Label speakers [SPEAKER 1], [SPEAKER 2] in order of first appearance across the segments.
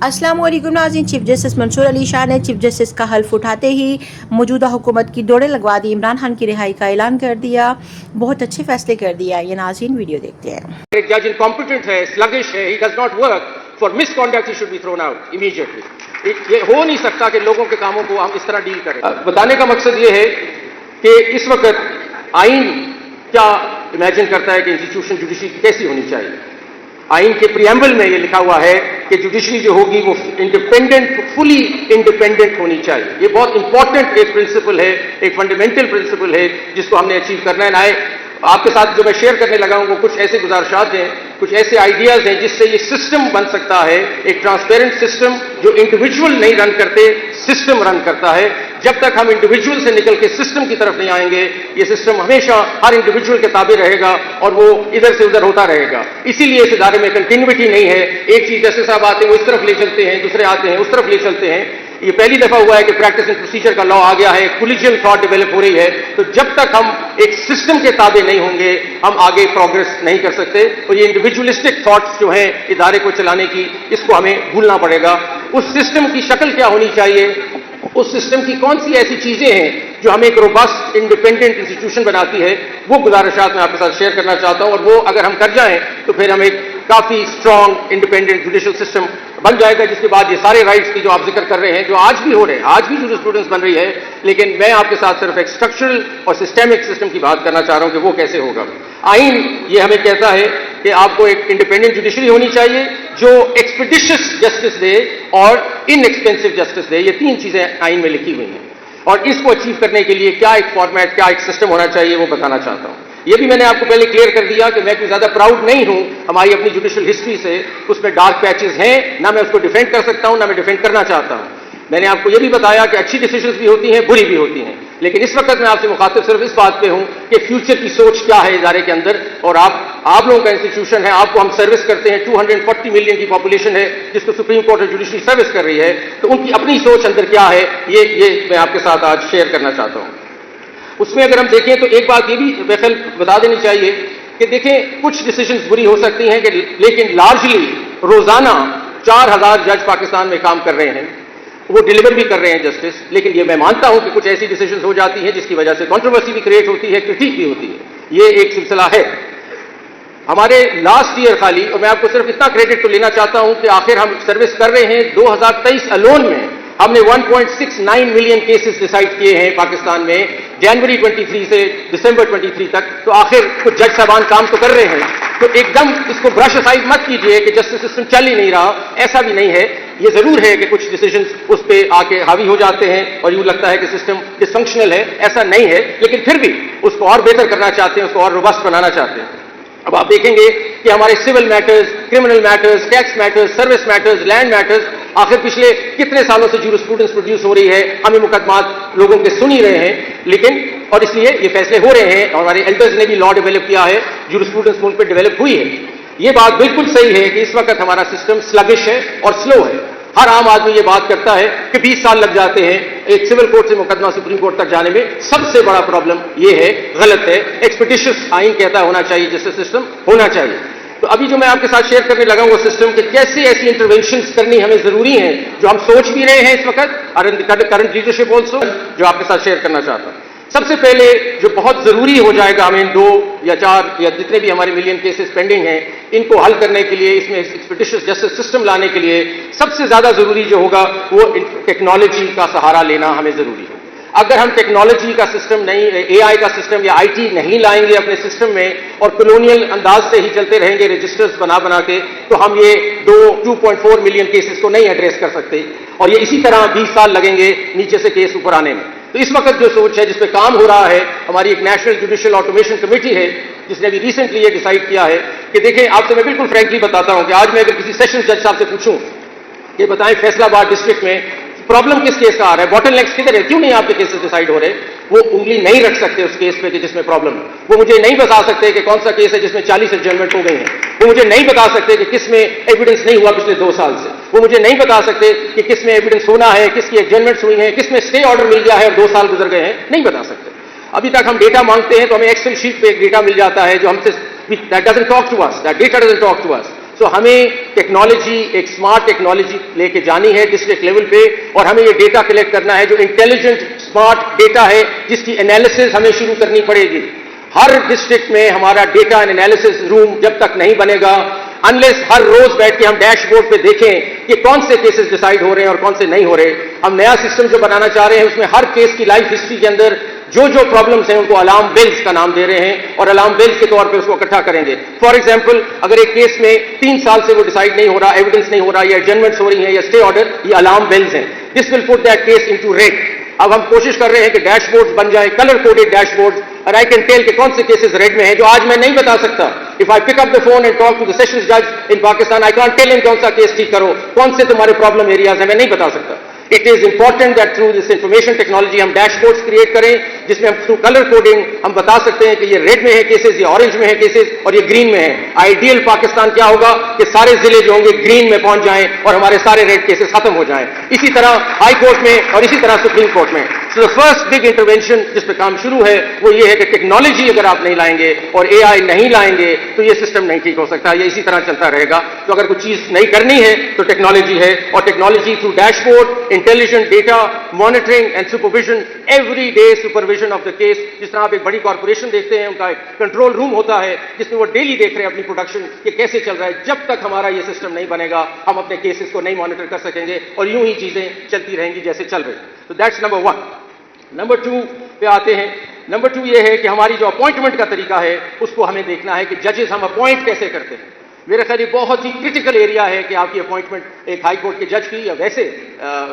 [SPEAKER 1] अस्सलाम वालेकुम नाज़रीन। चीफ जस्टिस मंसूर अली शाह ने चीफ जस्टिस का हल्फ उठाते ही मौजूदा हुकूमत की दौड़ें लगवा दी, इमरान खान की रिहाई का ऐलान कर दिया। बहुत अच्छे फैसले कर दिया। ये नाज़रीन वीडियो देखते हैं।
[SPEAKER 2] एक जज इनकॉम्पिटेंट है, स्लगिश है, he does not work, for misconduct he should be thrown out immediately। ये हो नहीं सकता कि लोगों के कामों को हम इस तरह डील करें। बताने का मकसद ये है कि इस वक्त आइन क्या इमेजिन करता है कि इंस्टीट्यूशन जुडिशरी कैसी होनी चाहिए। आइन के प्रियम्बल में ये लिखा हुआ है कि जुडिशरी जो होगी वो इंडिपेंडेंट, फुली इंडिपेंडेंट होनी चाहिए। ये बहुत इंपॉर्टेंट एक प्रिंसिपल है, एक फंडामेंटल प्रिंसिपल है जिसको हमने अचीव करना है। ना आपके साथ जो मैं शेयर करने लगा हूं वो कुछ ऐसे गुजारिशात हैं, कुछ ऐसे आइडियाज हैं जिससे ये सिस्टम बन सकता है, एक ट्रांसपेरेंट सिस्टम जो इंडिविजुअल नहीं रन करते, सिस्टम रन करता है। जब तक हम इंडिविजुअल से निकल के सिस्टम की तरफ नहीं आएंगे, ये सिस्टम हमेशा हर इंडिविजुअल के ताबे रहेगा और वो इधर से उधर होता रहेगा। इसीलिए इस इदारे में कंटिन्यूटी नहीं है। एक चीज जैसे साहब आते हैं वो इस तरफ ले चलते हैं, दूसरे आते हैं उस तरफ ले चलते हैं। ये पहली दफा हुआ है कि प्रैक्टिस एंड प्रोसीजर का लॉ आ गया है, कोलिजियल थॉट डेवलप हो रही है। तो जब तक हम एक सिस्टम के ताबे नहीं होंगे, हम आगे प्रोग्रेस नहीं कर सकते। और ये इंडिविजुअलिस्टिक थॉट्स जो हैं इदारे को चलाने की, इसको हमें भूलना पड़ेगा। उस सिस्टम की शक्ल क्या होनी चाहिए, उस सिस्टम की कौन सी ऐसी चीजें हैं जो हमें एक रोबस्ट इंडिपेंडेंट इंस्टीट्यूशन बनाती है, वो गुजारिशात मैं आपके साथ शेयर करना चाहता हूं। और वो अगर हम कर जाएं तो फिर हम एक काफी स्ट्रॉन्ग इंडिपेंडेंट जुडिशियल सिस्टम बन जाएगा, जिसके बाद ये सारे राइट्स की जो आप जिक्र कर रहे हैं, जो आज भी हो रहे हैं, आज भी जूरिस्प्रूडेंस बन रही है, लेकिन मैं आपके साथ सिर्फ एक स्ट्रक्चरल और सिस्टेमिक सिस्टम की बात करना चाह रहा हूं कि वो कैसे होगा। आइन ये हमें कहता है कि आपको एक इंडिपेंडेंट जुडिशरी होनी चाहिए जो एक्सपीडिशियस जस्टिस दे और इनएक्सपेंसिव जस्टिस दे। ये तीन चीजें आइन में लिखी हुई हैं और इसको अचीव करने के लिए क्या एक फॉर्मेट, क्या एक सिस्टम होना चाहिए, वो बताना चाहता हूं। ये भी मैंने आपको पहले क्लियर कर दिया कि मैं कोई ज्यादा प्राउड नहीं हूं हमारी अपनी जुडिशियल हिस्ट्री से। उसमें डार्क पैचेस हैं, ना मैं उसको डिफेंड कर सकता हूं, ना मैं डिफेंड करना चाहता हूं। मैंने आपको ये भी बताया कि अच्छी डिसीजंस भी होती हैं, बुरी भी होती हैं, लेकिन इस वक्त मैं आपसे मुखातिब सिर्फ इस बात पे हूं कि फ्यूचर की सोच क्या है इदारे के अंदर। और आप लोगों का इंस्टीट्यूशन है, आपको हम सर्विस करते हैं। 240 मिलियन की पॉपुलेशन है जिसको सुप्रीम कोर्ट और जुडिशरी सर्विस कर रही है, तो उनकी अपनी सोच अंदर क्या है, ये मैं आपके साथ आज शेयर करना चाहता हूं। उसमें अगर हम देखें तो एक बात ये भी बेखल बता देनी चाहिए कि देखें कुछ डिसीजंस बुरी हो सकती हैं, लेकिन लार्जली रोजाना 4000 जज पाकिस्तान में काम कर रहे हैं, वो डिलीवर भी कर रहे हैं जस्टिस। लेकिन ये मैं मानता हूं कि कुछ ऐसी डिसीजंस हो जाती हैं जिसकी वजह से कंट्रोवर्सी भी क्रिएट होती है, क्रिटिक भी होती है। ये एक सिलसिला है हमारे लास्ट ईयर खाली। और मैं आपको सिर्फ इतना क्रेडिट तो लेना चाहता हूं कि आखिर हम सर्विस कर रहे हैं 2023 अलोन में हमने 1.69 मिलियन केसेस डिसाइड किए हैं पाकिस्तान में, जनवरी 23 से दिसंबर 23 तक। तो आखिर कुछ जज साहबान काम तो कर रहे हैं। तो एकदम इसको ब्रश असाइड मत कीजिए कि जस्टिस सिस्टम चल ही नहीं रहा, ऐसा भी नहीं है। ये जरूर है कि कुछ डिसीजंस उस पर आके हावी हो जाते हैं और यूं लगता है कि सिस्टम डिसफंक्शनल है, ऐसा नहीं है, लेकिन फिर भी उसको और बेहतर करना चाहते हैं, उसको और रोबस्ट बनाना चाहते हैं। अब आप देखेंगे कि हमारे civil matters, criminal matters, tax matters, service matters, land matters, आखिर पिछले कितने सालों से जूरिस्प्रूडेंस प्रोड्यूस हो रही है, हम ये मुकदमात लोगों के सुन ही रहे हैं। लेकिन और इसलिए ये फैसले हो रहे हैं और हमारे एल्डर्स ने भी लॉ डेवलप किया है, जूरिस्प्रूडेंस मुल्क पे डेवलप हुई है। ये बात बिल्कुल सही है कि इस वक्त हमारा सिस्टम स्लगिश है और स्लो है। हर आम आदमी ये बात करता है कि 20 साल लग जाते हैं एक सिविल कोर्ट से मुकदमा सुप्रीम कोर्ट तक जाने में। सबसे बड़ा प्रॉब्लम ये है, गलत है। एक्सपीडिशियस आइन कहता है होना चाहिए, जस्टिस सिस्टम होना चाहिए। तो अभी जो मैं आपके साथ शेयर करने लगा वो सिस्टम कि कैसे ऐसी इंटरवेंशंस करनी हमें जरूरी है, जो हम सोच भी रहे हैं इस वक्त, करंट लीडरशिप ऑल्सो, जो आपके साथ शेयर करना चाहता हूं। सबसे पहले जो बहुत जरूरी हो जाएगा हमें 2 या 4 या जितने भी हमारे मिलियन केसेस पेंडिंग हैं, इनको हल करने के लिए, इसमें एक्सपीडिशियस जस्टिस सिस्टम लाने के लिए सबसे ज्यादा जरूरी जो होगा वो टेक्नोलॉजी का सहारा लेना हमें जरूरी है। अगर हम टेक्नोलॉजी का सिस्टम नहीं, AI का सिस्टम या IT नहीं लाएंगे अपने सिस्टम में और कॉलोनियल अंदाज से ही चलते रहेंगे रजिस्टर्स बना के, तो हम ये 2.4 मिलियन केसेस को नहीं एड्रेस कर सकते। और ये इसी तरह 20 साल लगेंगे नीचे से केस ऊपर आने में। तो इस वक्त जो सोच है, जिस पे काम हो रहा है, हमारी एक नेशनल जुडिशियल ऑटोमेशन कमेटी है जिसने अभी रिसेंटली ये डिसाइड किया है कि देखें, आपसे मैं बिल्कुल फ्रैंकली बताता हूं कि आज मैं अगर किसी सेशन जज साहब से पूछूं कि बताएं फैसलाबाद डिस्ट्रिक्ट में प्रॉब्लम किस केस का आ रहा है, बॉटलनेक्स किधर है, क्यों नहीं आपके केसेस डिसाइड हो रहे, वो उंगली नहीं रख सकते उस केस पे कि जिसमें प्रॉब्लम है। वो मुझे नहीं बता सकते कि कौन सा केस है जिसमें 40 एडजर्नमेंट हो गई हैं। वो मुझे नहीं बता सकते कि किस में एविडेंस नहीं हुआ पिछले 2 साल से। वो मुझे नहीं बता सकते कि किस में एविडेंस होना है, किसकी एडजर्नमेंट्स हुई हैं, किस में स्टे ऑर्डर मिल गया है और 2 साल गुजर गए हैं, नहीं बता सकते। अभी तक हम डेटा मांगते हैं तो हमें एक्सेल शीट पे एक डेटा मिल जाता है जो हमसे that doesn't talk to us, that data doesn't talk to us। सो हमें टेक्नोलॉजी, एक स्मार्ट टेक्नोलॉजी लेके जानी है डिस्ट्रिक्ट लेवल पे, और हमें ये डेटा कलेक्ट करना है जो इंटेलिजेंट स्मार्ट डेटा है, जिसकी एनालिसिस हमें शुरू करनी पड़ेगी। हर डिस्ट्रिक्ट में हमारा डेटा एंड एनालिसिस रूम जब तक नहीं बनेगा, अनलेस हर रोज बैठ के हम डैशबोर्ड पे देखें कि कौन से केसेस डिसाइड हो रहे हैं और कौन से नहीं हो रहे। हम नया सिस्टम जो बनाना चाह रहे हैं उसमें हर केस की लाइफ हिस्ट्री के अंदर जो जो प्रॉब्लम्स हैं उनको अलार्म बेल्स का नाम दे रहे हैं और अलार्म बेल्स के तौर पे उसको इकट्ठा करेंगे। फॉर एग्जांपल, अगर एक केस में 3 साल से वो डिसाइड नहीं हो रहा, एविडेंस नहीं हो रहा, या एडजमेंट्स हो रही हैं या स्टे ऑर्डर, ये अलार्म बेल्स हैं। This will put that case into red. अब हम कोशिश कर रहे हैं कि डैशबोर्ड्स बन जाएं, कलर कोडेड डैशबोर्ड्स, और आई कैन टेल कि कौन से केसेस रेड में हैं जो आज मैं नहीं बता सकता। If I pick up the phone and talk to the sessions जज in Pakistan, I can't tell him कौन सा केस ठीक करो, कौन से तुम्हारे प्रॉब्लम एरियाज हैं, मैं नहीं बता सकता। It is important that through this information technology हम डैशबोर्ड्स क्रिएट करें जिसमें हम थ्रू कलर कोडिंग हम बता सकते हैं कि ये रेड में है केसेस, ये ऑरेंज में है केसेस, और ये ग्रीन में है। आइडियल पाकिस्तान क्या होगा कि सारे जिले जो होंगे ग्रीन में पहुंच जाएं और हमारे सारे रेड केसेस खत्म हो जाएं। इसी तरह हाई कोर्ट में और इसी तरह सुप्रीम कोर्ट में। So the first big intervention जिस पे काम शुरू है वो ये है कि टेक्नोलॉजी अगर आप नहीं लाएंगे और एआई नहीं लाएंगे तो ये सिस्टम नहीं ठीक हो सकता, ये इसी तरह चलता रहेगा। तो अगर कोई चीज नहीं करनी है तो टेक्नोलॉजी है, और technology through dashboard, intelligent data, monitoring and supervision, every day supervision of the case. जिस तरह आप एक बड़ी कॉर्पोरेशन देखते हैं, उनका एक कंट्रोल रूम होता है जिसमें वो डेली देख रहे हैं अपनी प्रोडक्शन कि कैसे चल रहा है। जब तक हमारा ये सिस्टम नहीं बनेगा हम अपने केसेस को नहीं मॉनिटर कर सकेंगे और यूं ही चीजें चलती रहेंगी जैसे चल रही। तो दैट्स नंबर 1। नंबर 2 पे आते हैं। नंबर 2 ये है कि हमारी जो अपॉइंटमेंट का तरीका है उसको हमें देखना है कि जजेस हम अपॉइंट कैसे करते हैं। मेरे ख्याल ये बहुत ही क्रिटिकल एरिया है कि आपकी अपॉइंटमेंट एक हाई कोर्ट के जज की या वैसे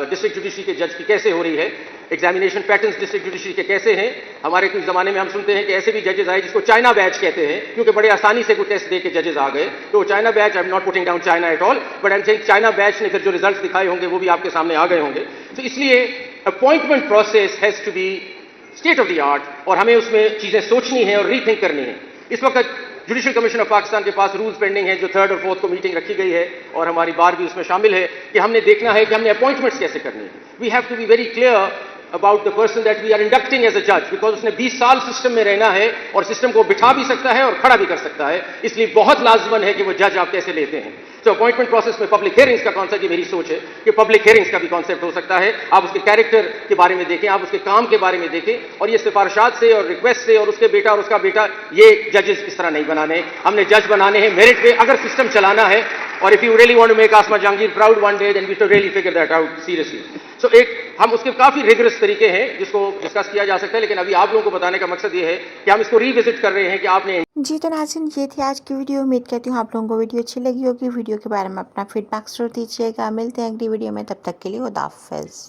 [SPEAKER 2] डिस्ट्रिक्ट जुडिशरी के जज की कैसे हो रही है। एग्जामिनेशन पैटर्न्स डिस्ट्रिक्ट जुडिशरी के कैसे हैं। हमारे कुछ जमाने में हम सुनते हैं कि ऐसे भी जजेस आए जिसको चाइना बैच कहते हैं, क्योंकि बड़े आसानी से कोई टेस्ट दे के जजेस आ गए। तो China batch, I am not putting down China at all, but I am saying China batch ने फिर जो रिजल्ट्स दिखाए होंगे वो भी आपके सामने आ गए होंगे। तो इसलिए appointment process has to be state of the art, और हमें उसमें चीजें सोचनी है और रीथिंक करनी है। इस वक्त जुडिशियल कमीशन ऑफ पाकिस्तान के पास रूल्स पेंडिंग है जो 3rd और 4th को मीटिंग रखी गई है, और हमारी बार भी उसमें शामिल है कि हमने देखना है कि हमने अपॉइंटमेंट्स कैसे करनी है। We have to be very clear about the person that we are inducting as a judge, because उसने 20 साल सिस्टम में रहना है और सिस्टम को बिठा भी सकता है और खड़ा भी कर सकता है। इसलिए बहुत लाजमन है कि वो जज आप कैसे लेते हैं। तो अपॉइंटमेंट प्रोसेस में पब्लिक हियरिंग्स का कॉन्सेप्ट, ये मेरी सोच है कि पब्लिक हियरिंग्स का भी कॉन्सेप्ट हो सकता है। आप उसके कैरेक्टर के बारे में देखें, आप उसके काम के बारे में देखें, और ये सिफारिशात से और रिक्वेस्ट से और उसके बेटा और उसका बेटा, ये जजेस इस तरह नहीं बनाने। हमने जज बनाने हैं मेरिट पे, अगर सिस्टम चलाना है। और if you really want to make Asma Jahangir proud one day, then we should really figure that out seriously. So एक हम उसके काफी रिगरस तरीके हैं जिसको डिस्कस किया जा सकता है, लेकिन अभी आप लोगों को बताने का मकसद ये है कि हम इसको रीविजिट कर रहे हैं कि आपने।
[SPEAKER 1] जी तो नाज़रीन, ये थी आज की वीडियो। उम्मीद करती हूँ आप लोगों को वीडियो अच्छी लगी होगी। वीडियो के बारे में अपना फीडबैक जरूर दीजिएगा। मिलते हैं अगली वीडियो में, तब तक के लिए खुदा हाफिज़।